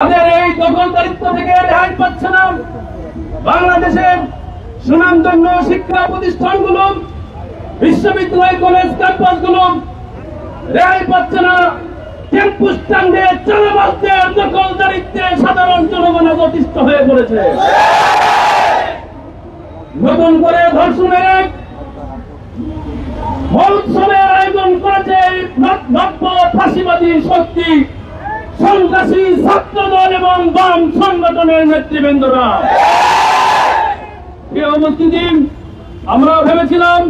তাদের এই দখলদারিত্ব থেকে রেহাই পাচ্ছে না। বাংলাদেশের সুনামধন্য শিক্ষা প্রতিষ্ঠানগুলো, বিশ্ববিদ্যালয়, কলেজ, ক্যাম্পাসগুলো রেহাই পাচ্ছে না। টেম্পু স্ট্যান্ডে চালাবাসদের দখলদারিত্বে সাধারণ জনগণ অতিষ্ঠ হয়ে পড়েছে। নতুন করে ধর্ষণের মহোৎসবের আয়োজন করেছে নব্য ফাঁসিবাদী শক্তি, সন্ত্রাসী ছাত্রদল এবং বাম সংগঠনের নেতৃবৃন্দরা। প্রিয় উপস্থিতি, আমরা ভেবেছিলাম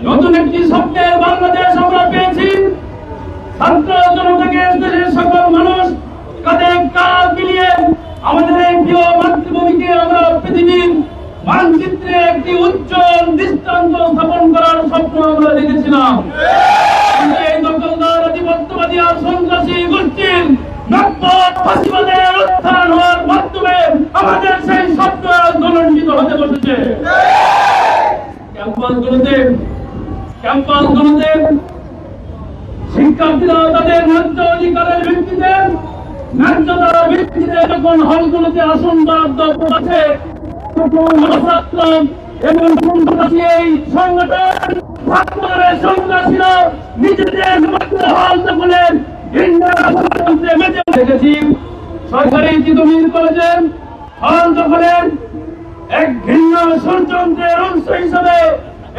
নতুন একটি স্বপ্নের বাংলাদেশ আমরা পেয়েছি। ছাত্র জনতাকে দেশের সকল মানুষ কাঁধে কাঁধ মিলিয়ে আমাদের এই প্রিয় মাতৃভূমিকে আমরা পৃথিবীর মানচিত্রে একটি উজ্জ্বল দৃষ্টান্ত স্থাপন করার স্বপ্ন আমরা দেখেছিলাম। এই দখলদার আধিপত্যবাদী আর সন্ত্রাসী গোষ্ঠীর নব্য ফাঁসিবাদের উত্থান হওয়ার মাধ্যমে আমাদের সেই স্বপ্ন ধ্বংসিত হতে বসেছে। ক্যাম্পাসগুলোতে শিক্ষার্থীরা তাদের ন্যায্য অধিকারের ভিত্তিতে, ন্যায্যতার ভিত্তিতে যখন হলগুলোতে আসন বরাদ্দ পাচ্ছে, ছাত্র এবং সন্ত্রাসী এই সংগঠন ছাত্রদের সন্ত্রাসীরা নিজেদের হল দখলের মেতে দেখেছি। সরকারি তিতুমির কলেজে হল দখলের এক ভিন্ন ষড়যন্ত্রের অংশ হিসাবে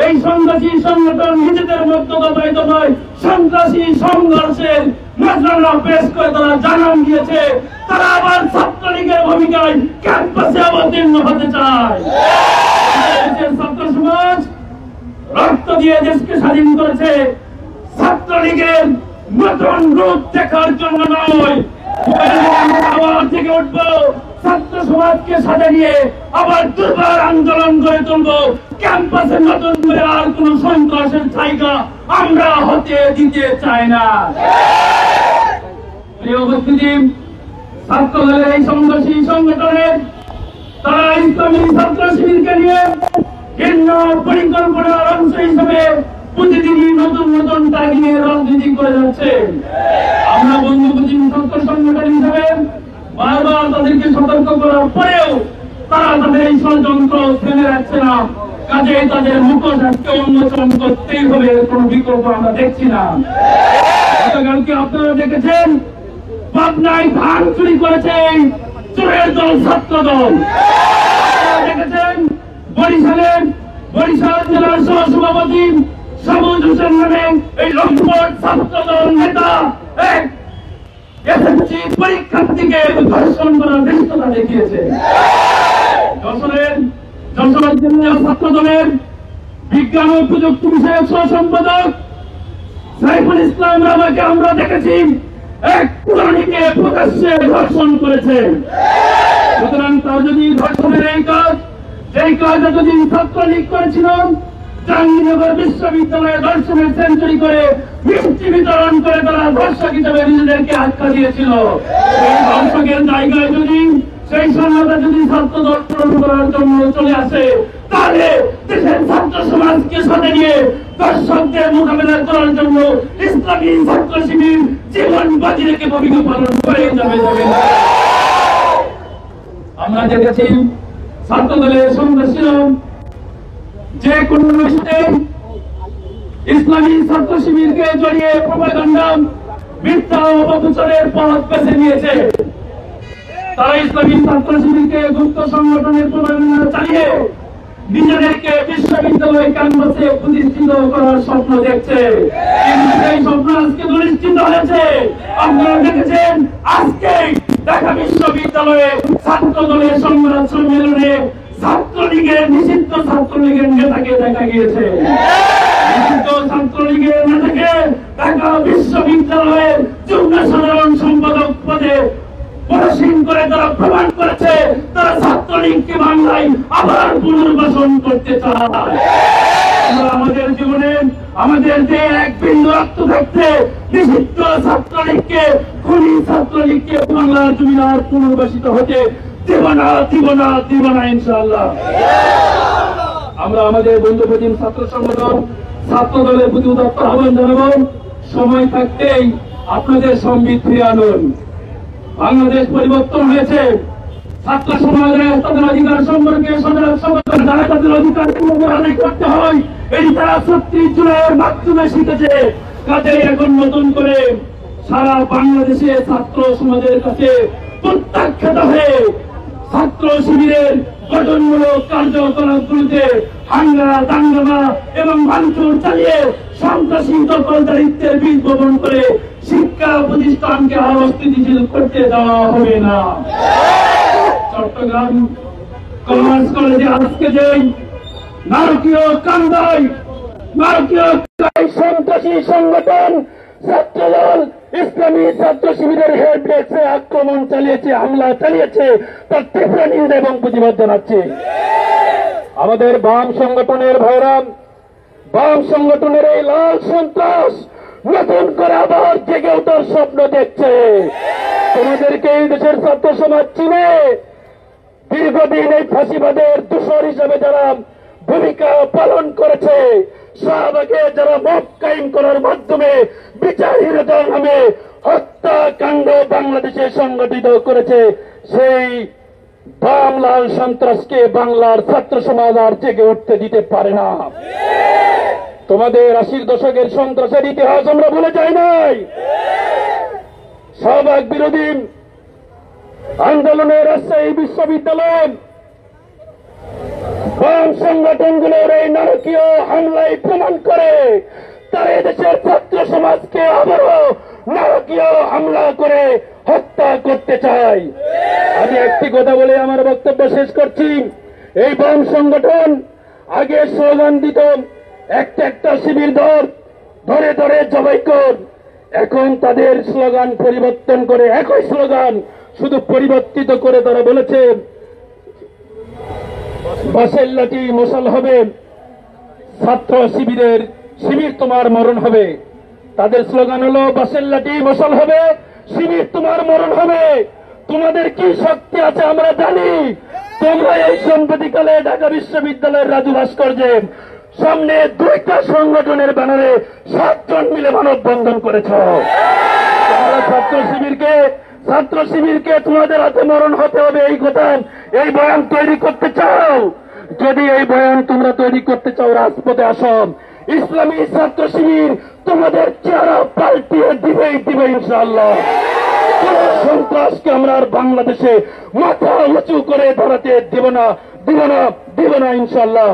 এই সন্ত্রাসী সংগঠন নিজেদের মধ্যে দফায় দফায় সন্ত্রাসী সংঘর্ষের নজরানা পেশ করে তারা জানান দিয়েছে তারা আবার ছাত্রলীগের ভূমিকায় ক্যাম্পাসে অবতীর্ণ হতে চায়। ছাত্র সমাজ রক্ত দিয়ে দেশকে স্বাধীন করেছে, ছাত্রলীগের নতুন রূপ দেখার জন্য নয়। আবার থেকে উঠবো, ছাত্র সমাজকে সাথে নিয়ে আবার দুর্বার আন্দোলন গড়ে তুলবো। ক্যাম্পাসে নতুন করে আর কোন সন্ত্রাসের জায়গা আমরা হতে দিতে চাই না। প্রিয় উপস্থিতি, ছাত্রদলের এই সন্ত্রাসী সংগঠনের তারা ইসলামী ছাত্র শিবিরকে নিয়ে ভিন্ন পরিকল্পনার অংশ হিসেবে প্রতিদিনই নতুন নতুন টার্গেট নিয়ে রাজনীতি করে যাচ্ছে। আমরা বন্ধুপ্রতিম ছাত্র সংগঠন হিসেবে বারবার তাদেরকে সতর্ক করার পরেও তারা তাদের এই ষড়যন্ত্র ফেলে রাখছে না। কাজে তাদের মুখোশ আজকে উন্মোচন করতেই হবে, কোন বিকল্প আমরা দেখছি না। গতকালকে আপনারা দেখেছেন পাবনায় ধান চুরি করেছে চোরের দল, ছাত্র দল। দেখেছেন বরিশাল জেলার সহসভাপতি সবুজ হোসেন নামে এই লম্পট ছাত্র দল নেতা এক এসএসসি পরীক্ষার্থীকে ধর্ষণ করার ব্যস্ততা দেখিয়েছে। যশোর জেলা ছাত্র দলের বিজ্ঞান ও প্রযুক্তি বিষয়ক সহ সম্পাদক সাইফুল ইসলাম রামাকে আমরা দেখেছি এক পুরাণীকে প্রকাশ্যে ধর্ষণ করেছে। সুতরাং তার যদি ধর্ষণের এই কাজ, যেই কাজটা যদি ছাত্রলীগ করেছিল, জাহাঙ্গীরনগর বিশ্ববিদ্যালয়ে ধর্ষণের সেঞ্চুরি করে মিষ্টি বিতরণ করে তারা ধর্ষক হিসেবে নিজেদেরকে আখ্যা দিয়েছিল, সেই ধর্ষকের জায়গায় যদি সেই সন্ন্যাসা যদি ছাত্র দল পূরণ করার জন্য চলে আসে, তাহলে দেশের ছাত্র সমাজকে সাথে নিয়ে দর্শকদের মোকাবেলা করার জন্য ইসলামী ছাত্র শিবির জীবন বাজি রেখে ভূমিকা পালন করে যাবে। আমরা দেখেছি ছাত্র দলের সন্ত্রাসীরা যে কোনো বিষয়ে ইসলামী ছাত্র শিবিরকে জড়িয়ে প্রপাগান্ডা, মিথ্যা ও অপপ্রচারের পথ বেছে নিয়েছে। তারা ইসলামী ছাত্র শিবিরকে গুপ্ত সংগঠনের প্রপাগান্ডা চালিয়ে নিজেদেরকে বিশ্ববিদ্যালয় ক্যাম্পাসে প্রতিষ্ঠিত করার স্বপ্ন দেখছে। কিন্তু সেই স্বপ্ন আজকে দুনিশ্চিত হয়েছে। আপনারা দেখেছেন আজকে ঢাকা বিশ্ববিদ্যালয়ে ছাত্র দলের সংবাদ সম্মেলনে ছাত্রলীগের নিষিদ্ধ ছাত্রলীগের নেতাকে দেখা গিয়েছে। নিষিদ্ধ ছাত্রলীগের নেতাকে ঢাকা বিশ্ববিদ্যালয়ের যুগ্ম সাধারণ সম্পাদক পদে পদসীন করে তারা প্রমাণ করেছে তারা ছাত্রলীগকে বাংলায় আবার পুনর্বাসন করতে চায়। আমাদের জীবনে আমাদের যে এক বিন্দু রক্ত থাকতে নিষিদ্ধ ছাত্রলীগকে, খুনি ছাত্রলীগকে বাংলার জমিনে আর পুনর্বাসিত হতে দেব না ইনশাআল্লাহ। আমরা আমাদের বন্ধুপ্রতিম ছাত্র সংগঠন ছাত্র দলের প্রতি উদাত্ত আহ্বান জানাবো, সময় থাকতেই আপনাদের সম্বিত ফিরে আনুন। বাংলাদেশ পরিবর্তন হয়েছে। ছাত্র সমাজের তাদের অধিকার সম্পর্কে সচেতন যারা তাদের অধিকার আদায় করতে হয় এই তারা ৩৬ জুলাইয়ের মাধ্যমে শিখেছে। কাজে এখন নতুন করে সারা বাংলাদেশে ছাত্র সমাজের কাছে প্রত্যাখ্যাত হয়ে ছাত্র শিবিরের গঠনমূলক কার্যকলাপগুলিতে হাঙ্গামা দাঙ্গামা এবং ভাঙচুর চালিয়ে সন্ত্রাসী দখলদারিত্বের বীজ বপন করে শিক্ষা প্রতিষ্ঠানকে আরো স্থিতিশীল করতে দেওয়া হবে না। চট্টগ্রাম কমার্স কলেজে আজকে যে নারকীয় কান্দায় নারকীয় সন্ত্রাসী সংগঠন ছাত্রদল ইসলামী ছাত্র শিবিরের হেডলাইটসে আক্রমণ চালিয়েছে, হামলা চালিয়েছে, তার তীব্র নিন্দা এবং প্রতিবাদ জানাচ্ছে। আমাদের বাম সংগঠনের ভাইরা, বাম সংগঠনের এই লাল সন্ত্রাস নতুন করে আবার জেগে ওঠার স্বপ্ন দেখছে। তোমাদেরকে এই দেশের ছাত্র সমাজ চিনে দীর্ঘদিন এই ফাঁসিবাদের দূষর হিসেবে যারা ভূমিকা পালন করেছে, শাহবাগে যারা মব কায়েম করার মাধ্যমে বিচারহীনতার নামে হত্যাকাণ্ড বাংলাদেশে সংগঠিত করেছে, সেই বাম লাল সন্ত্রাসকে বাংলার ছাত্র সমাজ আর জেগে উঠতে দিতে পারে না। তোমাদের ৮০ দশকের সন্ত্রাসের ইতিহাস আমরা ভুলে যাই নাই। শাহবাগ বিরোধী আন্দোলনের রাজশাহী বিশ্ববিদ্যালয় বাম সংগঠনগুলোর এই নারকীয় হামলায় প্রমাণ করে তারা এদেশের ছাত্র সমাজকে আবারও নারকীয় হামলা করে হত্যা করতে চায়। আমি একটি কথা বলে আমার বক্তব্য শেষ করছি। এই বাম সংগঠন আগে স্লোগান দিত একটা একটা শিবির ধরে ধরে জবাই কর, এখন তাদের স্লোগান পরিবর্তন করে একই স্লোগান শুধু পরিবর্তিত করে তারা বলেছে বাঁশের লাঠি মশাল হবে, ছাত্র শিবিরের শিবির তোমার মরণ হবে। তাদের স্লোগান হলো বাঁশের লাঠি মশাল হবে, শিবির তোমার মরণ হবে। তোমাদের কি শক্তি আছে আমরা জানি। তোমরা এই সাম্প্রতিককালে ঢাকা বিশ্ববিদ্যালয়ের রাজু ভাস্কর্যে সামনে ২টা সংগঠনের ব্যানারে ৭ জন মিলে মানববন্ধন করেছ। তোমরা ছাত্র শিবিরকে তোমাদের হাতে মরণ হতে হবে এই কথা, এই বয়ান তৈরি করতে চাও। যদি এই বয়ান তোমরা তৈরি করতে চাও, রাজপথে আসো। ইসলামী ছাত্র শিবির তোমাদের চেহারা পাল্টিয়ে দিবে ইনশাআল্লাহ। সন্ত্রাসকে আমরা আর বাংলাদেশে মাথা উঁচু করে দাঁড়াতে দিব না ইনশাআল্লাহ।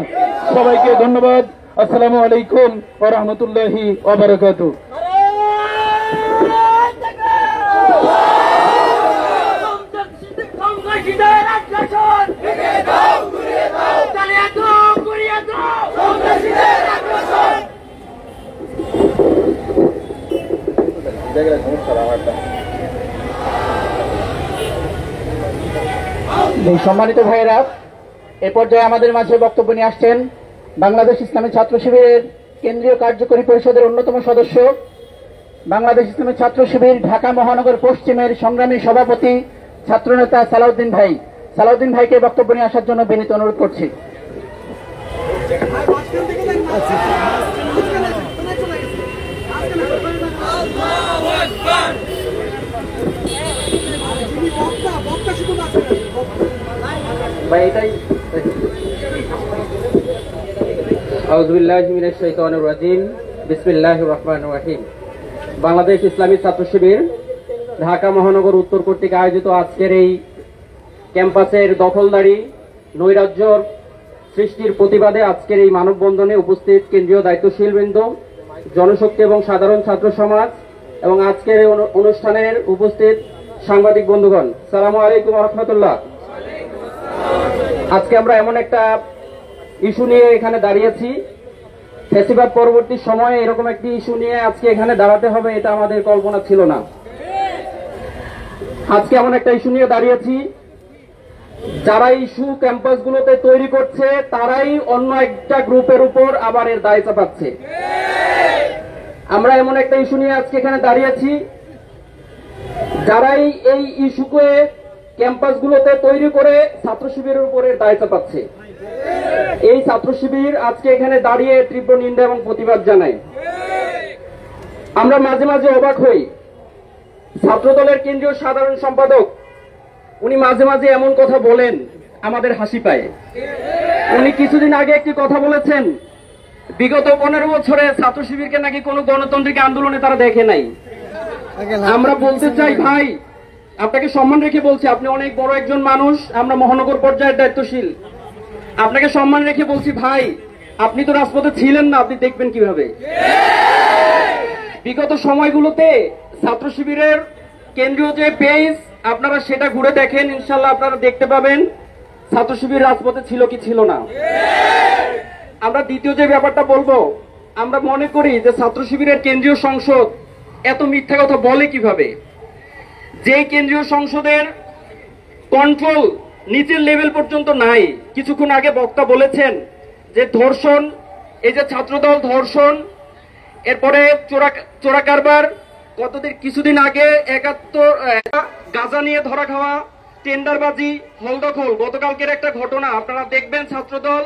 সবাইকে ধন্যবাদ। আসসালামু আলাইকুম ওয়া রাহমাতুল্লাহি ওয়া বারাকাতুহু। সম্মানিত ভাইয়েরা, এ পর্যায়ে আমাদের মাঝে বক্তব্য নিয়ে আসছেন বাংলাদেশ ইসলামী ছাত্র শিবিরের কেন্দ্রীয় কার্যকরী পরিষদের অন্যতম সদস্য, বাংলাদেশ ইসলামী ছাত্র শিবির ঢাকা মহানগর পশ্চিমের সংগ্রামী সভাপতি ছাত্রনেতা সালাউদ্দিন ভাই। সালাউদ্দিন ভাইকে বক্তব্য নিয়ে আসার জন্য বিনীত অনুরোধ করছি। ভাই এটাই আউযুবিল্লাহি মিনাশ শাইতানির রাজিম বিসমিল্লাহির রহমানির রহিম। বাংলাদেশ ইসলামী ছাত্র শিবির ঢাকা মহানগর উত্তর কর্তৃক আয়োজিত আজকের এই ক্যাম্পাসের দখলদারি নৈরাজ্য সৃষ্টির প্রতিবাদে আজকের এই মানববন্ধনে উপস্থিত কেন্দ্রীয় দায়িত্বশীল বৃন্দ, জনশক্তি এবং সাধারণ ছাত্র সমাজ এবং আজকের এই অনুষ্ঠানের উপস্থিত সাংবাদিক বন্ধুগণ, আসসালামু আলাইকুম ওয়া রাহমাতুল্লাহ। আজকে আমরা এমন একটা ইস্যু নিয়ে এখানে দাঁড়িয়েছি, ফ্যাসিবাদ পরবর্তী সময়ে এরকম একটি ইস্যু নিয়ে আজকে এখানে দাঁড়াতে হবে এটা আমাদের কল্পনা ছিল না। আজকে এমন একটা ইস্যু নিয়ে দাঁড়িয়েছি, যারা ইস্যু ক্যাম্পাসগুলোতে তৈরি করছে তারাই অন্য একটা গ্রুপের উপর আবার এর দায় চাপাচ্ছে। আমরা এমন একটা ইস্যু নিয়ে আজকে এখানে দাঁড়িয়েছি, যারাই এই ইস্যুকে ক্যাম্পাসগুলোতে তৈরি করে ছাত্র শিবিরের উপরে দায় চাপাচ্ছে। এই ছাত্র শিবির আজকে এখানে দাঁড়িয়ে তীব্র নিন্দা এবং প্রতিবাদ জানায়। আমরা মাঝে মাঝে অবাক হই ছাত্রদলের কেন্দ্রীয় সাধারণ সম্পাদক, উনি মাঝে মাঝে এমন কথা বলেন আমাদের হাসি পায়। উনি কিছুদিন আগে একটি কথা বলেছেন, বিগত 15 বছরে ছাত্র শিবিরকে নাকি কোনো গণতান্ত্রিক আন্দোলনে তারা দেখে নাই। আমরা বলতে চাই ভাই, আপনাকে সম্মান রেখে বলছি, আপনি অনেক বড় একজন মানুষ, আমরা মহানগর পর্যায়ের দায়িত্বশীল, আপনাকে সম্মান রেখে বলছি ভাই, আপনি তো রাজপথে ছিলেন না, আপনি দেখবেন কিভাবে। বিগত সময়গুলোতে ছাত্র শিবিরের কেন্দ্রীয় যে পেজ, আপনারা সেটা ঘুরে দেখেন, ইনশাল্লাহ আপনারা দেখতে পাবেন ছাত্র শিবির রাজপথে ছিল কি ছিল না। আমরা দ্বিতীয় যে ব্যাপারটা বলবো, আমরা মনে করি যে ছাত্র শিবিরের কেন্দ্রীয় সংসদ এত মিথ্যা কথা বলে কিভাবে। যে কেন্দ্রীয় সংসদের কন্ট্রোল নিচের লেভেল পর্যন্ত নাই। কিছুক্ষণ আগে বক্তা বলেছেন যে ধর্ষণ, এই যে ছাত্রদল ধর্ষণ, এরপরে চোরা কারবার, কিছুদিন আগে 71 গাঁজা নিয়ে ধরা খাওয়া, টেন্ডারবাজি, হলদখল, গতকালকের একটা ঘটনা আপনারা দেখবেন, ছাত্রদল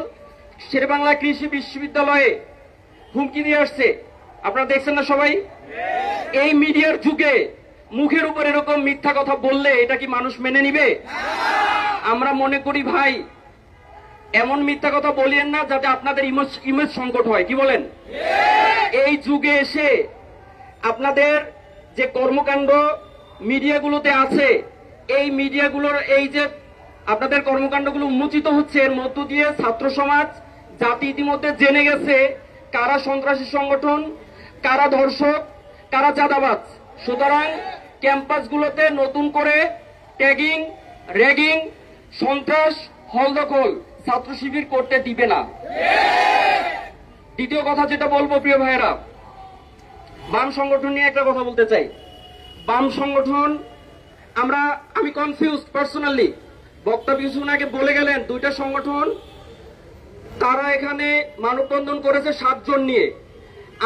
শেরেবাংলা কৃষি বিশ্ববিদ্যালয়ে হুমকি দিয়ে আসছে, আপনারা দেখছেন না সবাই। এই মিডিয়ার যুগে মুখের উপর এরকম মিথ্যা কথা বললে এটা কি মানুষ মেনে নিবে? আমরা মনে করি ভাই, এমন মিথ্যা কথা বলিয়েন না যাতে আপনাদের ইমেজ সংকট হয়। কি বলেন? এই যুগে এসে আপনাদের যে কর্মকাণ্ড মিডিয়াগুলোতে আছে, এই মিডিয়াগুলোর এই যে আপনাদের কর্মকাণ্ডগুলো উন্মোচিত হচ্ছে, এর মধ্য দিয়ে ছাত্র সমাজ জাতি ইতিমধ্যে জেনে গেছে কারা সন্ত্রাসী সংগঠন, কারা ধর্ষক, কারা চাঁদাবাজ। সুতরাং ক্যাম্পাসগুলোতে নতুন করে ট্যাগিং, র্যাগিং, সন্ত্রাস, হলদখল ছাত্র শিবির করতে দিবে না। দ্বিতীয় কথা যেটা বলবো প্রিয় ভাইয়েরা, বাম সংগঠন নিয়ে একটা কথা বলতে চাই। বাম সংগঠন আমি কনফিউজ পার্সোনালি। বক্তা কিছুক্ষণ আগে বলে গেলেন দুইটা সংগঠন তারা এখানে মানববন্ধন করেছে 7 জন নিয়ে।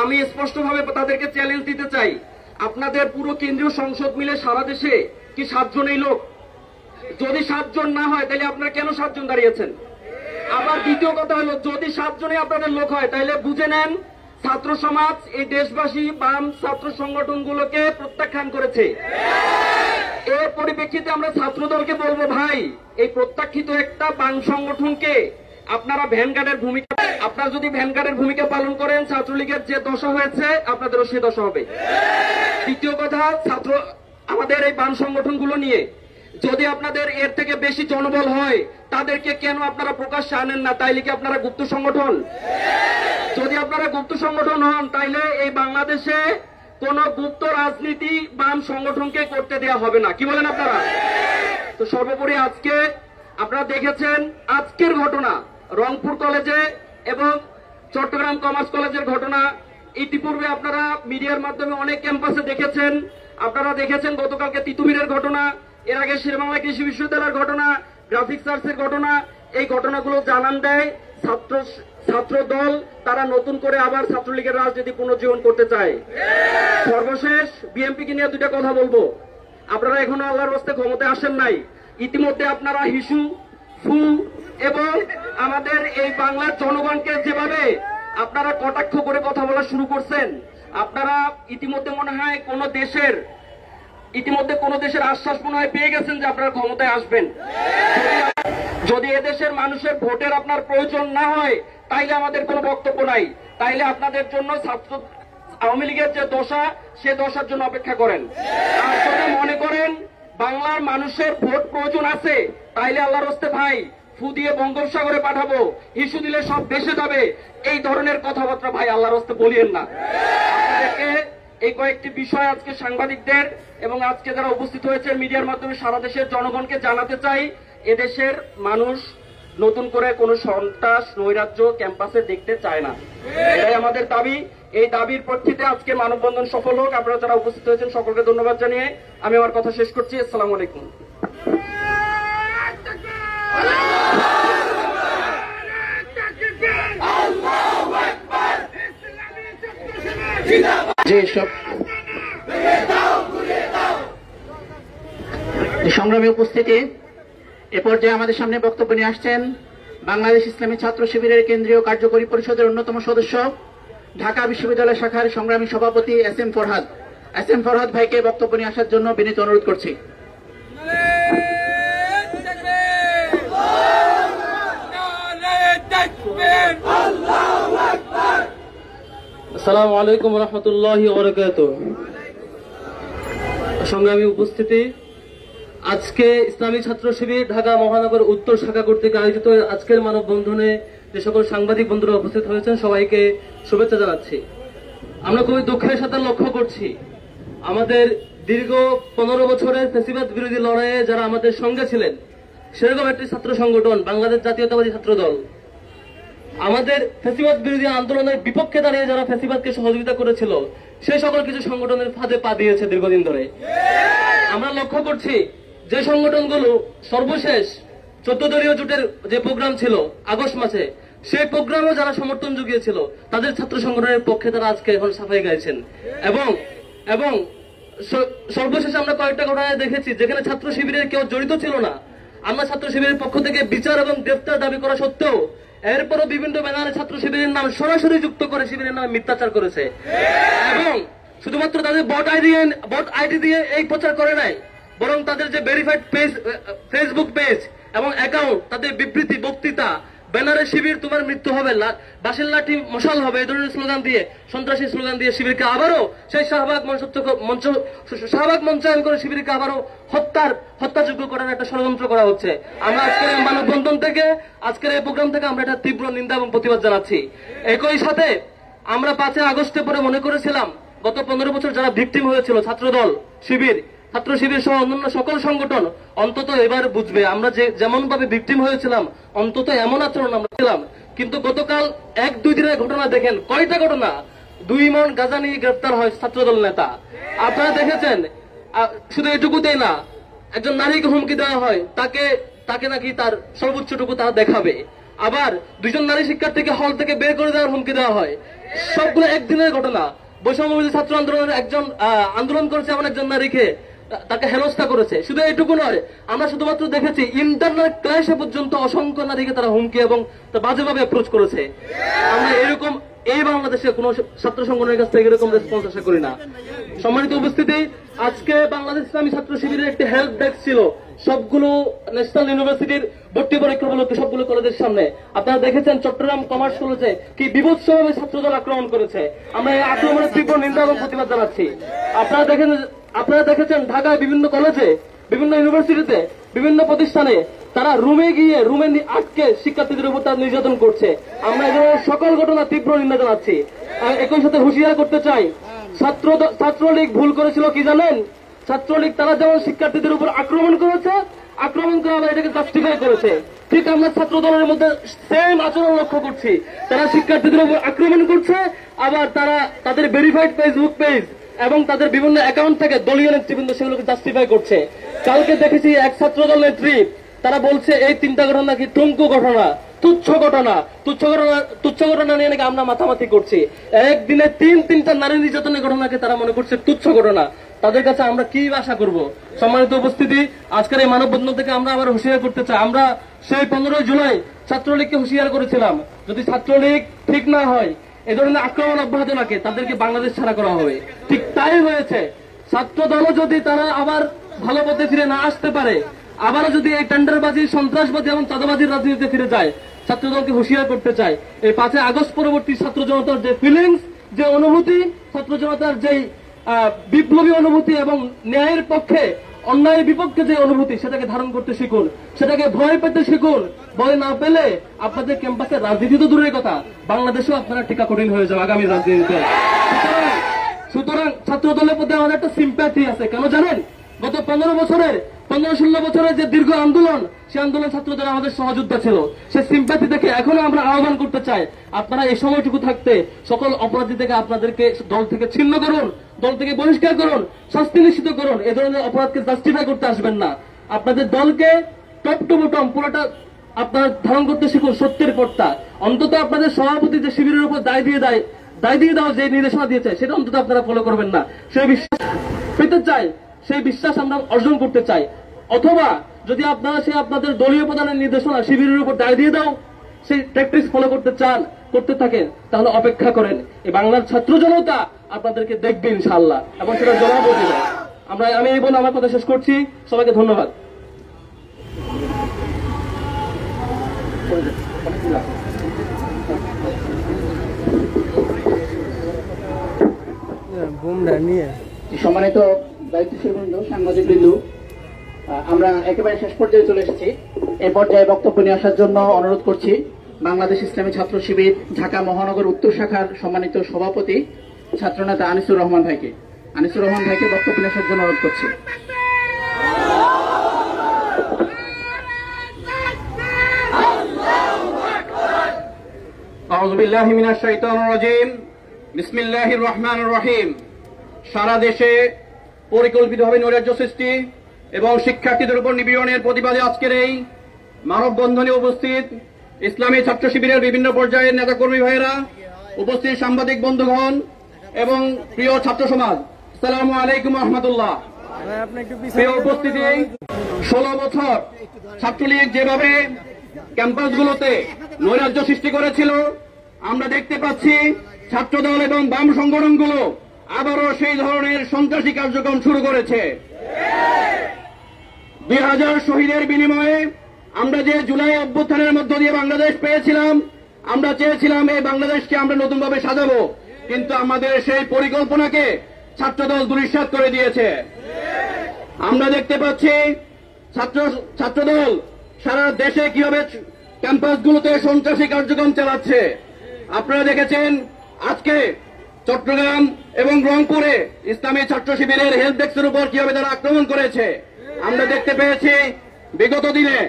আমি স্পষ্টভাবে তাদেরকে চ্যালেঞ্জ দিতে চাই, আপনাদের পুরো কেন্দ্রীয় সংসদ মিলে সারা দেশে কি 7 জনই লোক? যদি 7 জন না হয় তাহলে আপনারা কেন 7 জন দাঁড়িয়েছেন? আবার দ্বিতীয় কথা হলো, যদি 7 জনই আপনাদের লোক হয় তাহলে বুঝে নেন ছাত্র সমাজ, এই দেশবাসী বাম ছাত্র সংগঠনগুলোকে প্রত্যাখ্যান করেছে। এর পরিপ্রেক্ষিতে আমরা ছাত্র দলকে বলবো, ভাই এই প্রত্যাখ্যিত একটা বাম সংগঠনকে আপনারা ভ্যানগার্ডের ভূমিকা, আপনারা যদি ভ্যানগার্ডের ভূমিকা পালন করেন, ছাত্রলীগের যে দশা হয়েছে আপনাদেরও সে দশা হবে। দ্বিতীয় কথা, আমাদের এই বাম সংগঠনগুলো নিয়ে যদি আপনাদের এর থেকে বেশি জনবল হয়, তাদেরকে কেন আপনারা প্রকাশ্যে আনেন না? তাইলে কি আপনারা গুপ্ত সংগঠন? যদি আপনারা গুপ্ত সংগঠন হন, তাইলে এই বাংলাদেশে কোন গুপ্ত রাজনীতি বাম সংগঠনকে করতে দেওয়া হবে না। কি বলেন আপনারা? তো সর্বোপরি আজকে আপনারা দেখেছেন আজকের ঘটনা, রংপুর কলেজে এবং চট্টগ্রাম কমার্স কলেজের ঘটনা। ইতিপূর্বে আপনারা মিডিয়ার মাধ্যমে অনেক ক্যাম্পাসে দেখেছেন, আপনারা দেখেছেন গতকালকে তিতুমিরের ঘটনা, এর আগে শেরেবাংলা কৃষি বিশ্ববিদ্যালয়ের ঘটনা, গ্রাফিক্স আর্টসের ঘটনা। এই ঘটনাগুলো জানান দেয় ছাত্র দল তারা নতুন করে আবার ছাত্রলীগের রাজনীতি পুনর্জীবন করতে চায়। সর্বশেষ বিএনপিকে নিয়ে দুইটা কথা বলবো। আপনারা এখনো আল্লাহর রাস্তায় ক্ষমতায় আসেন নাই। ইতিমধ্যে আপনারা হিসু, ফু এবং আমাদের এই বাংলার জনগণকে যেভাবে আপনারা কটাক্ষ করে কথা বলা শুরু করছেন, আপনারা ইতিমধ্যে মনে হয় কোন দেশের আশ্বাস মনে হয় পেয়ে গেছেন যে আপনারা ক্ষমতায় আসবেন। যদি এদেশের মানুষের ভোটের আপনার প্রয়োজন না হয়, তাইলে আমাদের কোনো বক্তব্য নাই। তাইলে আপনাদের জন্য আওয়ামী লীগের যে দশা, সে দশার জন্য অপেক্ষা করেন। আর যদি মনে করেন বাংলার মানুষের ভোট প্রয়োজন আছে, তাইলে আল্লাহর রাস্তে ভাই ফু দিয়ে বঙ্গোপসাগরে পাঠাবো, ইস্যু দিলে সব দেশে যাবে, এই ধরনের কথাবার্তা ভাই আল্লাহর রাস্তে বলিয়েন না। আপনাদেরকে এই কয়েকটি বিষয় আজকে সাংবাদিকদের এবং আজকে যারা উপস্থিত হয়েছে মিডিয়ার মাধ্যমে সারা দেশের জনগণকে জানাতে চাই, এদেশের মানুষ নতুন করে কোনো সন্ত্রাস নৈরাজ্য ক্যাম্পাসে দেখতে চায় না। এটাই আমাদের দাবি। এই দাবির প্রেক্ষিতে আজকে মানববন্ধন সফল হোক। আপনারা যারা উপস্থিত হয়েছেন সকলকে ধন্যবাদ জানিয়ে আমি আমার কথা শেষ করছি। আসসালামু আলাইকুম। সংগ্রামী উপস্থিতি, এ পর্যায়ে আমাদের সামনে বক্তব্য নিয়ে আসছেন বাংলাদেশ ইসলামী ছাত্র শিবিরের কেন্দ্রীয় কার্যকরী পরিষদের অন্যতম সদস্য, ঢাকা বিশ্ববিদ্যালয় শাখার সংগ্রামী সভাপতি S M Farhad. S M. Farhad ভাইকে বক্তব্য নিয়ে আসার জন্য বিনীত অনুরোধ করছি। আসসালামু আলাইকুম রহমতুল্লাহি ওয়া বারাকাতুহু। সংগ্রামী উপস্থিতি, আজকে ইসলামী ছাত্র শিবির ঢাকা মহানগর উত্তর শাখা কর্তৃক আয়োজিত আজকের মানববন্ধনে যে সকল সাংবাদিক বন্ধুরা উপস্থিত হয়েছেন সবাইকে শুভেচ্ছা জানাচ্ছি। আমরা খুবই দুঃখের সাথে লক্ষ্য করছি আমাদের দীর্ঘ 15 বছরের ফ্যাসিবাদ বিরোধী লড়াইয়ে যারা আমাদের সঙ্গে ছিলেন সেরকম একটি ছাত্র সংগঠন বাংলাদেশ জাতীয়তাবাদী ছাত্র দল আমাদের ফ্যাসিবাদ বিরোধী আন্দোলনের বিপক্ষে দাঁড়িয়ে যারা ফ্যাসিবাদকে সহযোগিতা করেছিল সেই সকল কিছু সংগঠনের ফাঁদে পা দিয়েছে দীর্ঘদিন ধরে। আমরা লক্ষ্য করছি যে সংগঠনগুলো সর্বশেষ 14 দলীয় জোটের যে প্রোগ্রাম ছিল আগস্ট মাসে, সেই প্রোগ্রামে যারা সমর্থন জুগিয়েছিল তাদের ছাত্র সংগঠনের পক্ষে তারা আজকে এখন সাফাই গাইছেন। এবং সর্বশেষ আমরা কয়েকটা ঘটনায় দেখেছি যেখানে ছাত্র শিবিরের কেউ জড়িত ছিল না, আমরা ছাত্র শিবিরের পক্ষ থেকে বিচার এবং গ্রেফতার দাবি করা সত্ত্বেও এরপরও বিভিন্ন ব্যানারে ছাত্র শিবিরের নাম সরাসরি যুক্ত করে শিবিরের নামে মিথ্যাচার করেছে এবং শুধুমাত্র তাদের বট আইডি দিয়ে এই প্রচার করে নাই, বরং তাদের যে ভেরিফাইড পেজ, ফেসবুক পেজ এবং অ্যাকাউন্ট, তাদের বিবৃতি, বক্তৃতা, ব্যানারে শিবির তোমার মৃত্যু হবে, বাঁশের লাঠি মশাল হবে, এই ধরনের স্লোগান দিয়ে, সন্ত্রাসী স্লোগান দিয়ে শিবিরকে আবারও সেই শাহবাগ মঞ্চায়ন করে শিবিরকে আবারও হত্যাযোগ্য করার একটা ষড়যন্ত্র করা হচ্ছে। আমরা আজকের মানববন্ধন থেকে, আজকের এই প্রোগ্রাম থেকে আমরা এটা তীব্র নিন্দা এবং প্রতিবাদ জানাচ্ছি। একই সাথে আমরা 5 আগস্টের পরে মনে করেছিলাম গত 15 বছর যারা ভিকটিম হয়েছিল ছাত্রদল, ছাত্র শিবির সহ অন্যান্য সকল সংগঠন অন্তত এবার বুঝবে আমরা যে যেমন ভাবে ভিকটিম হয়েছিলাম অন্তত এমন আচরণ আমরা ছিলাম। কিন্তু গতকাল 1-2 দিনের ঘটনা দেখেন, কয়টা ঘটনা, 2 মণ গাঁজা নিয়ে গ্রেফতার হয় ছাত্রদল নেতা। আপনারা দেখেছেন, শুধু এটুকুতেই না, একজন নারীকে হুমকি দেওয়া হয়, তাকে নাকি তার সর্বোচ্চটুকু তারা দেখাবে। আবার 2 জন নারী শিক্ষার্থীকে হল থেকে বের করে দেওয়ার হুমকি দেওয়া হয়। সবগুলো একদিনের ঘটনা। বৈষম্যবিরোধী ছাত্র আন্দোলনের আন্দোলন করেছে এমন একজন নারীকে তাকে হেনস্থা করেছে। শুধু এইটুকু নয়, আমরা শুধুমাত্র দেখেছি ইন্টারনেট ক্লাসে পর্যন্ত অসংখ্য নারীকে তারা হুমকি এবং বাজেভাবে অ্যাপ্রোচ করেছে। আমরা এরকম এই বাংলাদেশে কোন ছাত্র সংগঠনের কাছ থেকে এরকম রেসপন্স আশা করি না। সম্মানিত উপস্থিতি, আজকে বাংলাদেশ ইসলামী ছাত্র শিবিরের একটি হেল্প ডেস্ক ছিল সবগুলো ন্যাশনাল ইউনিভার্সিটির ভর্তি পরীক্ষা উপলক্ষে সবগুলো কলেজের সামনে। আপনারা দেখেছেন চট্টগ্রাম কমার্স কলেজে কি বিভৎসভাবে ছাত্রদল আক্রমণ করেছে। আমরা এই আক্রমণের তীব্র নিন্দা এবং প্রতিবাদ জানাচ্ছি। আপনারা দেখেছেন ঢাকায় বিভিন্ন কলেজে, বিভিন্ন ইউনিভার্সিটিতে, বিভিন্ন প্রতিষ্ঠানে তারা রুমে আটকে শিক্ষার্থীদের উপর তারা নির্যাতন করছে। আমরা এই ধরনের সকল ঘটনা তীব্র নিন্দা জানাচ্ছি। একই সাথে হুঁশিয়ার করতে চাই, ছাত্রলীগ ভুল করেছিল কি জানেন? ছাত্রলীগ তারা যেমন শিক্ষার্থীদের উপর আক্রমণ করেছে, আক্রমণ করে আবার এটাকে জাস্টিফাই করেছে, ঠিক আমরা ছাত্র দলের মধ্যে সেম আচরণ লক্ষ্য করছি। তারা শিক্ষার্থীদের উপর আক্রমণ করছে, আবার তারা তাদের ভেরিফাইড ফেসবুক পেজ এবং তাদের বিভিন্ন অ্যাকাউন্ট থেকে দলীয় নেতৃবৃন্দ সেগুলোকে জাস্টিফাই করছে। কালকে দেখেছি এক ছাত্র দল নেত্রী তারা বলছে এই 3টা ঘটনা নাকি টুঙ্কু ঘটনা, তুচ্ছ ঘটনা নিয়ে নাকি আমরা মাথামাথি করছি। একদিনে 3টা নারী নির্যাতনের ঘটনাকে তারা মনে করছে তুচ্ছ ঘটনা। তাদের কাছে আমরা কি আশা করব? সম্মানিত উপস্থিতি, আজকের এই মানববন্ধন থেকে আমরা আবার হুঁশিয়ার করতে চাই। আমরা সেই 15 জুলাই ছাত্রলীগকে হুঁশিয়ার করেছিলাম, যদি ছাত্রলীগ ঠিক না হয়, এই ধরনের আক্রমণ অব্যাহত রাখে, তাদেরকে বাংলাদেশ ছাড়া করা হবে। ঠিক তাই হয়েছে। ছাত্র দলও যদি তারা আবার ভালো পথে ফিরে না আসতে পারে, আবারও যদি এই টেন্ডারবাজি, সন্ত্রাসবাদী এবং চাঁদাবাজির রাজনীতিতে ফিরে যায়, ছাত্রদলকে হুঁশিয়ার করতে চাই। এই 5 আগস্ট পরবর্তী ছাত্র জনতার যে ফিলিংস, যে অনুভূতি, ছাত্র জনতার যেই বিপ্লবী অনুভূতি এবং ন্যায়ের পক্ষে অন্যায়ের বিপক্ষে যে অনুভূতি, সেটাকে ধারণ করতে শিখুন, সেটাকে ভয় পেতে শিখুন। ভয় না পেলে আপনাদের ক্যাম্পাসে রাজনীতি তো দূরের কথা, বাংলাদেশেও আপনারা টিকা কঠিন হয়ে যাবে আগামী রাজনীতিতে। সুতরাং ছাত্র দলের প্রতি আমাদের একটা সিম্প্যাথি আছে। কেন জানেন? গত 15-16 বছরের যে দীর্ঘ আন্দোলন, সেই আন্দোলন ছাত্রদের আমাদের সহযোদ্ধা ছিল। সে সিম্প্যাথি থেকে এখনো আমরা আহ্বান করতে চাই, আপনারা এই সময়টুকু থাকতে সকল অপরাধী থেকে আপনাদেরকে দল থেকে ছিন্ন করুন, দল থেকে বহিষ্কার করুন, শাস্তি নিশ্চিত করুন। এ ধরনের অপরাধকে জাস্টিফাই করতে আসবেন না। আপনাদের দলকে টপ টু বটম পুরোটা আপনারা ধারণ করতে শিখুন, সত্যের পথটা। অন্তত আপনাদের সভাপতি যে শিবিরের উপর দায় দিয়ে দাও যে নির্দেশনা দিয়েছে, সেটা অন্তত আপনারা ফলো করবেন না। সেই বিশ্বাস পেতে চাই, সেই বিশ্বাস আমরা অর্জন করতে চাই। অথবা যদি আপনারা আপনাদের দলীয় প্রধানের নির্দেশনা শিবিরের উপর দায় দিয়ে দাও, সেই ট্যাকটিক্স ফলো করতে থাকেন, তাহলে অপেক্ষা করেন, এই বাংলার ছাত্র জনতা আপনাদেরকে দেখবে ইনশাআল্লাহ, এবং সেটা জবাবও দেবে। আমি এই বলে আমার কথা শেষ করছি। সবাইকে ধন্যবাদ। সম্মানিত দায়িত্বশীল বৃন্দ, সাংবাদিক বৃন্দ, আমরা একেবারে শেষ পর্যায়ে চলে এসেছি। এই পর্যায়ে বক্তব্য নিয়ে আসার জন্য অনুরোধ করছি বাংলাদেশ ইসলামী ছাত্র শিবির ঢাকা মহানগর উত্তর শাখার সম্মানিত সভাপতি ছাত্রনেতা আনিসুর রহমান ভাইকে বক্তব্য নিয়ে আসার জন্য অনুরোধ করছি। আউযু বিল্লাহি মিনাশ শাইতানির রাজীম। বিসমিল্লাহির রহমানির রহিম। সারা দেশে পরিকল্পিতভাবে নৈরাজ্য সৃষ্টি এবং শিক্ষার্থীদের উপর নিপীড়নের প্রতিবাদে আজকের এই মানববন্ধনে উপস্থিত ইসলামী ছাত্র শিবিরের বিভিন্ন পর্যায়ের নেতাকর্মী ভাইয়েরা, উপস্থিত সাংবাদিক বন্ধুগণ এবং প্রিয় ছাত্র সমাজ, আসসালামু আলাইকুম ওয়া রাহমাতুল্লাহ। প্রিয় উপস্থিতি, 16 বছর ছাত্রলীগ যেভাবে ক্যাম্পাসগুলোতে নৈরাজ্য সৃষ্টি করেছিল, আমরা দেখতে পাচ্ছি ছাত্রদল এবং বাম সংগঠনগুলো আবারও সেই ধরনের সন্ত্রাসী কার্যক্রম শুরু করেছে। 2000 শহীদের বিনিময়ে আমরা যে জুলাই অভ্যুত্থানের মধ্য দিয়ে বাংলাদেশ পেয়েছিলাম, আমরা চেয়েছিলাম এই বাংলাদেশকে আমরা নতুনভাবে সাজাবো, কিন্তু আমাদের সেই পরিকল্পনাকে ছাত্রদল দুলিশাত করে দিয়েছে। আমরা দেখতে পাচ্ছি ছাত্রদল সারা দেশে কিভাবে ক্যাম্পাসগুলোতে সন্ত্রাসী কার্যক্রম চালাচ্ছে। আপনারা দেখেছেন আজকে চট্টগ্রাম এবং রংপুরে ইসলামী ছাত্র শিবিরের হেল্প ডেস্কের উপর কিভাবে তারা আক্রমণ করেছে। আমরা দেখতে পেয়েছি বিগত দিনে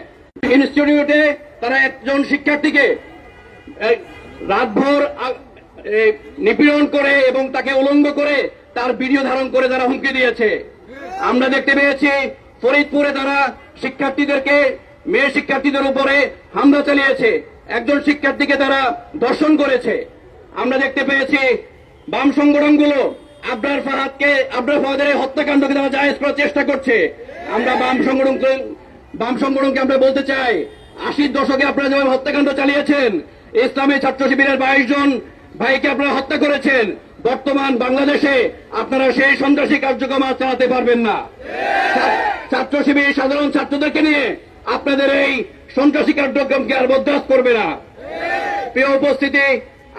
ইনস্টিটিউটে তারা একজন শিক্ষার্থীকে রাতভর নিপীড়ন করে এবং তাকে উলঙ্গ করে তার ভিডিও ধারণ করে তারা হুমকি দিয়েছে। আমরা দেখতে পেয়েছি ফরিদপুরে তারা মেয়ে শিক্ষার্থীদের উপরে হামলা চালিয়েছে, একজন শিক্ষার্থীকে তারা ধর্ষণ করেছে। আমরা দেখতে পেয়েছি বাম সংগঠনগুলো আবরার ফাহাদের হত্যাকাণ্ডকে তারা জায়েজ করার চেষ্টা করছে। আমরা বাম সংগঠনকে আমরা বলতে চাই, 80 দশকে আপনারা যেভাবে হত্যাকাণ্ড চালিয়েছেন, ইসলামী ছাত্র শিবিরের 22 জন ভাইকে আপনারা হত্যা করেছেন, বর্তমান বাংলাদেশে আপনারা সেই সন্ত্রাসী কার্যক্রম আর চালাতে পারবেন না। ছাত্র শিবির সাধারণ ছাত্রদেরকে নিয়ে আপনাদের এই সন্ত্রাসী কার্যক্রমকে আর বরদাস্ত করবে না। প্রিয় উপস্থিতি,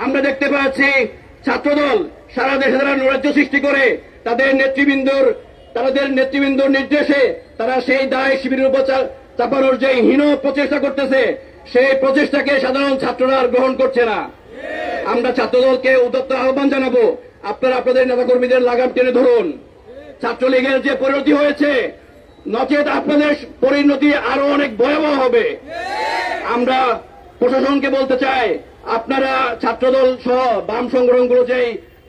আমরা দেখতে পাচ্ছি ছাত্রদল সারা দেশে তারা নৈরাজ্য সৃষ্টি করে তাদের নেতৃবৃন্দর নির্দেশে তারা সেই দায় শিবিরের উপর চাপানোর যে হীন প্রচেষ্টা করতেছে, সেই প্রচেষ্টাকে সাধারণ ছাত্ররা আর গ্রহণ করছে না। আমরা ছাত্রদলকে উদ্যত আহ্বান জানাবো, আপনারা আপনাদের নেতাকর্মীদের লাগাম টেনে ধরুন। ছাত্রলীগের যে পরিণতি হয়েছে, নচেত আপনাদের পরিণতি আরো অনেক ভয়াবহ হবে। আমরা প্রশাসনকে বলতে চাই, আপনারা ছাত্রদল সহ বাম সংগঠনগুলো যে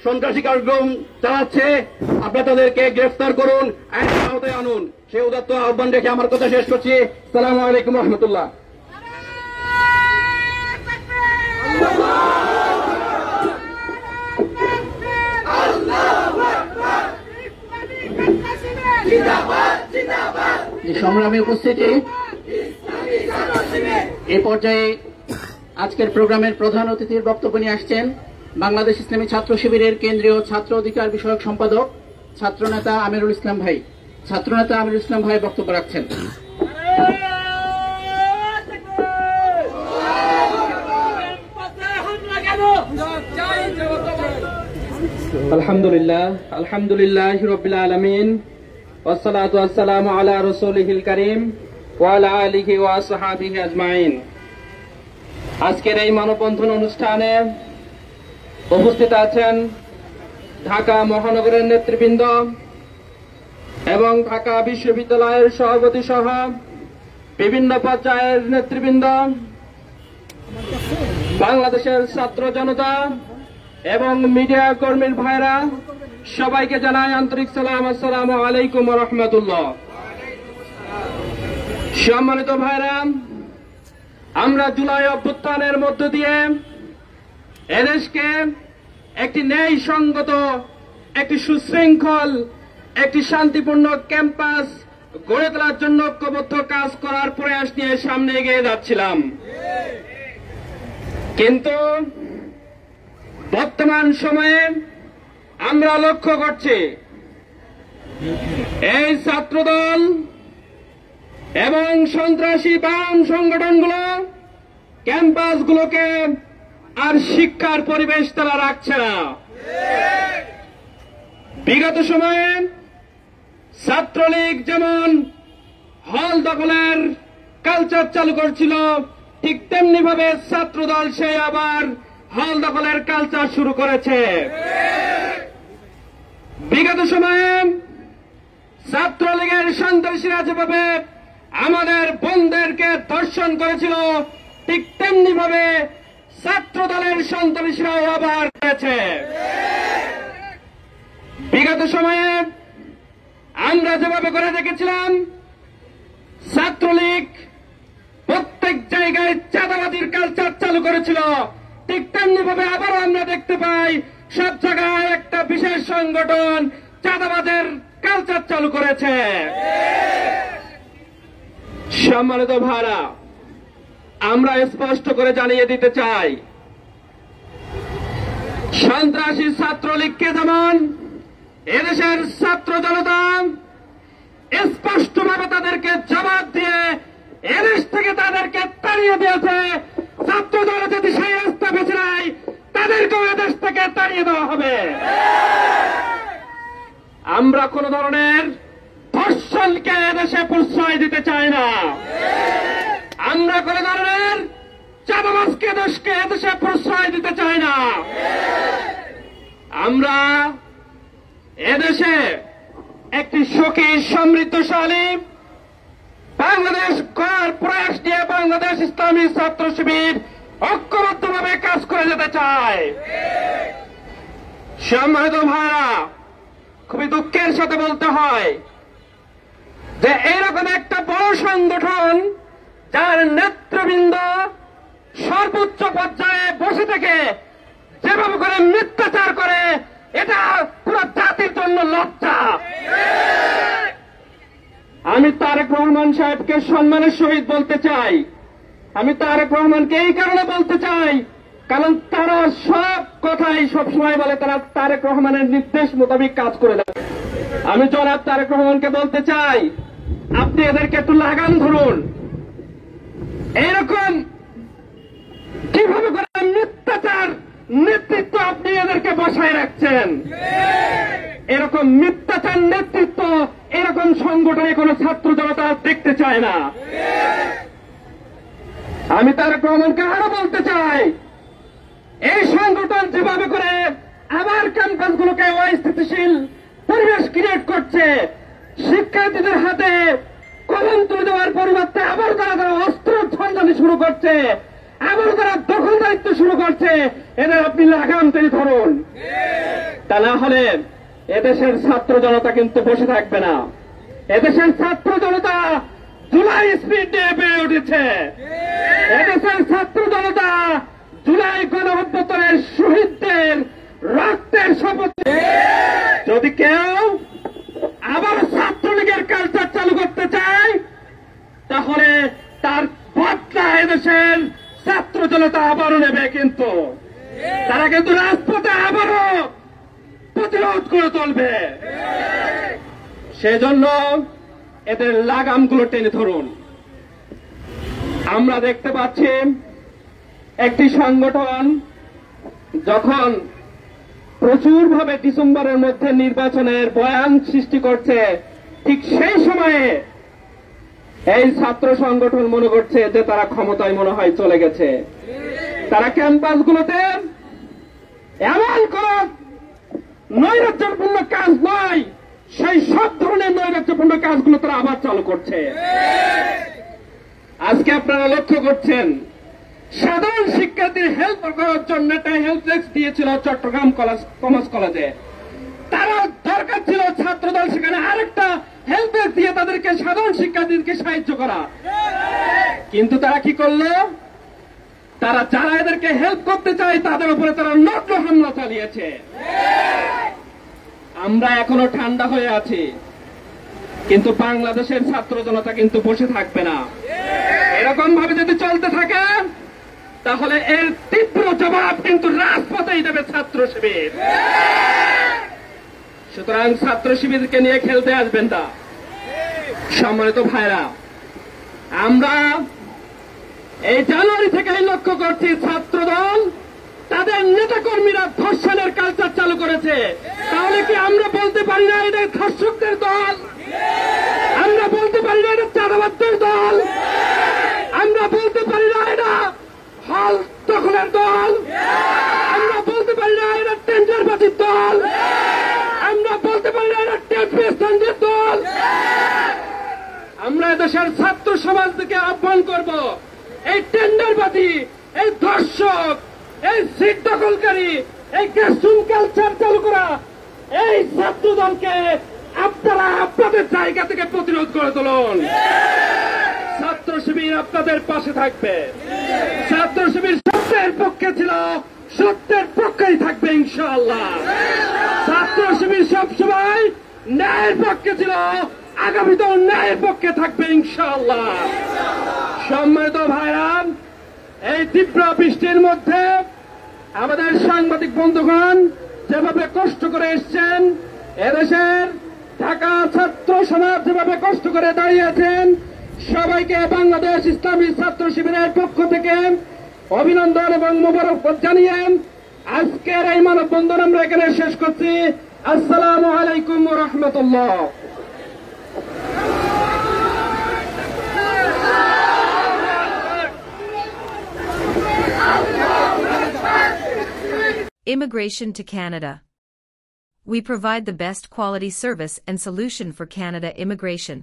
সন্ত্রাসী কার্যক্রম চালাচ্ছে, আপনারা তাদেরকে গ্রেফতার করুন, আইনের আওতায় আনুন। সেই উদাত্ত আহ্বান রেখে আমার কথা শেষ করছি। আসসালামু আলাইকুম ওয়া রাহমাতুল্লাহ। সংগ্রামী উপস্থিতি, এই পর্যায়ে আজকের প্রোগ্রামের প্রধান অতিথির বক্তব্য নিয়ে আসছেন বাংলাদেশ ইসলামী ছাত্র শিবিরের কেন্দ্রীয় ছাত্র অধিকার বিষয়ক সম্পাদক ছাত্রনেতা আমিরুল ইসলাম ভাই বক্তব্য রাখছেন। আলহামদুলিল্লাহ রাব্বিল আলামিন, ওয়াসসালাতু ওয়াসসালামু আলা রাসূলিহিল কারীম ওয়া আলা আলিহি ওয়া আসহাবিহি আজমাইন। আজকের এই মানববন্ধন অনুষ্ঠানে উপস্থিত আছেন ঢাকা মহানগরের নেতৃবৃন্দ এবং ঢাকা বিশ্ববিদ্যালয়ের সভাপতি সহ বিভিন্ন পর্যায়ের নেতৃবৃন্দ, বাংলাদেশের ছাত্র জনতা এবং মিডিয়া কর্মীর ভাইরা, সবাইকে জানাই আন্তরিক সালাম। আসসালামু আলাইকুম ওয়া রাহমাতুল্লাহ। সম্মানিত ভাইরা, আমরা জুলাই অভ্যুত্থানের মধ্য দিয়ে এদেশকে একটি ন্যায়সঙ্গত, একটি সুশৃঙ্খল, একটি শান্তিপূর্ণ ক্যাম্পাস গড়ে তোলার জন্য ঐক্যবদ্ধ কাজ করার প্রয়াস নিয়ে সামনে এগিয়ে যাচ্ছিলাম। কিন্তু বর্তমান সময়ে আমরা লক্ষ্য করছি এই ছাত্রদল এবং সন্ত্রাসী বাম সংগঠনগুলো ক্যাম্পাসগুলোকে আর শিক্ষার পরিবেশ তারা রাখছে না। বিগত সময়ে ছাত্রলীগ যেমন হল দখলের কালচার চালু করছিল, ঠিক তেমনি ভাবে ছাত্রদল সে আবার হল দখলের কালচার শুরু করেছে। বিগত সময়ে ছাত্রলীগের সন্ত্রাসীরা যেভাবে আমাদের বোনদেরকে ধর্ষণ করেছিল, ঠিক তেমনি ভাবে ছাত্রদলের সন্ত্রাসীরাও আবার করেছে। বিগত সময়ে আমরা যেভাবে করে দেখেছিলাম ছাত্রলীগ প্রত্যেক জায়গায় চাঁদাবাজির কালচার চালু করেছিল, ঠিক তেমনি ভাবে আবারও আমরা দেখতে পাই সব জায়গায় একটা বিশেষ সংগঠন চাঁদাবাজের কালচার চালু করেছে। সম্মানিত ভাইরা, আমরা স্পষ্ট করে জানিয়ে দিতে চাই, সন্ত্রাসী ছাত্রলীগকে যেমন এদেশের ছাত্র জনতা স্পষ্টভাবে তাদেরকে জবাব দিয়ে এদেশ থেকে তাদেরকে তাড়িয়ে দিয়েছে, ছাত্র দল যদি সেই রাস্তা বেছে নেয় তাদেরকেও এদেশ থেকে তাড়িয়ে দেওয়া হবে। আমরা কোন ধরনের ধর্ষণকে এদেশে প্রশ্রয় দিতে চাই না। আমরা কোন ধরনের চাঁদাবাজকে এদেশে প্রশ্রয় দিতে চাই না। আমরা এদেশে একটি সুখী সমৃদ্ধশালী বাংলাদেশ গড়ার প্রয়াস নিয়ে বাংলাদেশ ইসলামী ছাত্র শিবির ঐক্যবদ্ধভাবে কাজ করে যেতে চায়। সম্মানিত ভাইরা, খুবই দুঃখের সাথে বলতে হয় যে এইরকম একটা বড় সংগঠন যার নেতৃবৃন্দ সর্বোচ্চ পর্যায়ে বসে থেকে যেভাবে করে মিথ্যাচার করে, এটা পুরো জাতির জন্য লজ্জা। আমি তারেক রহমান সাহেবকে সম্মানের সহিত বলতে চাই, আমি তারেক রহমানকে এই কারণে বলতে চাই কারণ তারা সব কথাই সবসময় বলে তারা তারেক রহমানের নির্দেশ মোতাবেক কাজ করে দেয়। আমি জনাব তারেক রহমানকে বলতে চাই, আপনি এদেরকে একটু লাগাম ধরুন। এরকম কিভাবে করে মিথ্যাচার নেতৃত্ব আপনি এদেরকে বসায় রাখছেন? এরকম মিথ্যাচার নেতৃত্ব এরকম সংগঠনে কোন ছাত্র জনতা দেখতে চায় না। আমি তারেক রহমানকে আরো বলতে চাই, এই সংগঠন যেভাবে করে আবার ক্যাম্পাসগুলোকে অস্থিতিশীল পরিবেশ ক্রিয়েট করছে, শিক্ষার্থীদের হাতে কলম তুলে দেওয়ার পরিবর্তে আবার তারা অস্ত্র ঝঞ্ঝানি শুরু করছে, আবার তারা দখলদারিত্ব শুরু করছে, এদের আপনি লাগাম টেনে ধরুন। তা না হলে এদেশের ছাত্র জনতা কিন্তু বসে থাকবে না। এদেশের ছাত্র জনতা জুলাই স্পিড নিয়ে বেড়ে উঠেছে। এদেশের ছাত্র জনতা জুলাই গণঅভ্যুত্থানের শহীদদের রক্তের শপথ। যদি কেউ আবার ছাত্রলীগের কালচার চালু করতে চায় তাহলে তার বদলা এদেশের ছাত্র জনতা আবারও নেবে, কিন্তু তারা কিন্তু রাজপথে আবারও প্রতিরোধ করে চলবে। সেজন্য এদের লাগামগুলো টেনে ধরুন। আমরা দেখতে পাচ্ছি একটি সংগঠন যখন প্রচুরভাবে ডিসেম্বরের মধ্যে নির্বাচনের বয়ান সৃষ্টি করছে, ঠিক সেই সময়ে এই ছাত্র সংগঠন মনে করছে যে তারা ক্ষমতায় মনে হয় চলে গেছে। তারা ক্যাম্পাসগুলোতে এমন কোন নৈরাজ্যপূর্ণ কাজ নয়, সেই সব ধরনের নৈরাজ্যপূর্ণ কাজগুলো তারা আবার চালু করছে। আজকে আপনারা লক্ষ্য করছেন সাধারণ শিক্ষার্থীর হেল্প করার জন্য একটা হেল্প ডেস্ক দিয়েছিল চট্টগ্রাম কমার্স কলেজে। তারা দরকার ছিল ছাত্রদল সেখানে আরেকটা হেল্প ডেস্ক দিয়ে তাদেরকে সাধারণ শিক্ষার্থীদেরকে সাহায্য করা, কিন্তু তারা কি করলো? তারা যারা এদেরকে হেল্প করতে চায় তাদের উপরে তারা নগ্ন হামলা চালিয়েছে। আমরা এখনো ঠান্ডা হয়ে আছি, কিন্তু বাংলাদেশের ছাত্র জনতা কিন্তু বসে থাকবে না। এরকম ভাবে যদি চলতে থাকে তাহলে এর তীব্র জবাব কিন্তু রাজপথেই দেবে ছাত্র শিবির। সুতরাং ছাত্র শিবিরকে নিয়ে খেলতে আসবেন না। সম্মানিত ভাইরা, আমরা এই জানুয়ারি থেকেই লক্ষ্য করছি ছাত্রদল তাদের নেতাকর্মীরা ধর্ষণের কালচার চালু করেছে। তাহলে কি আমরা বলতে পারি না এটা ধর্ষকদের দল? আমরা বলতে পারি না এটা চাঁদাবাজদের দল? আমরা বলতে পারি না এটা হল দখলের দল? আমরা বলতে পারি না এটা টেন্ডারবাজির দল? আমরা বলতে পারি না এটা টেম্পেস্টানদের দল? আমরা দেশের ছাত্র সমাজ থেকে আহ্বান করব, এই টেন্ডারবাজি, এই ধর্ষক, এই সিট দখলকারী, এই গ্যাসরুম কালচার চালু করা এই ছাত্র দলকে আপনারা আপনাদের জায়গা থেকে প্রতিরোধ করে তুলুন। ছাত্র শিবির আপনাদের পাশে থাকবে। ছাত্র শিবির সত্যের পক্ষে ছিল, সত্যের পক্ষেই থাকবে ইনশাআল্লাহ। ছাত্র শিবির সবসময় ন্যায়ের পক্ষে ছিল, আগামীতেও ন্যায়ের পক্ষে থাকবে ইনশাআল্লাহ। সম্মানিত ভাইরা, এই তীব্র বৃষ্টির মধ্যে আমাদের সাংবাদিক বন্ধুগণ যেভাবে কষ্ট করে এসছেন, এদেশের ঢাকা ছাত্র সমাজ যেভাবে কষ্ট করে দাঁড়িয়েছেন, সবাইকে বাংলাদেশ ইসলামী ছাত্র শিবিরের পক্ষ থেকে অভিনন্দন এবং মোবারকবাদ জানিয়ে আজকের এই মানববন্ধন আমরা এখানে শেষ করছি। আসসালামু আলাইকুম ওয়া রাহমাতুল্লাহ। Immigration to Canada. We provide the best quality service and solution for Canada immigration.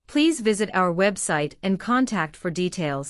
Please visit our website and contact for details.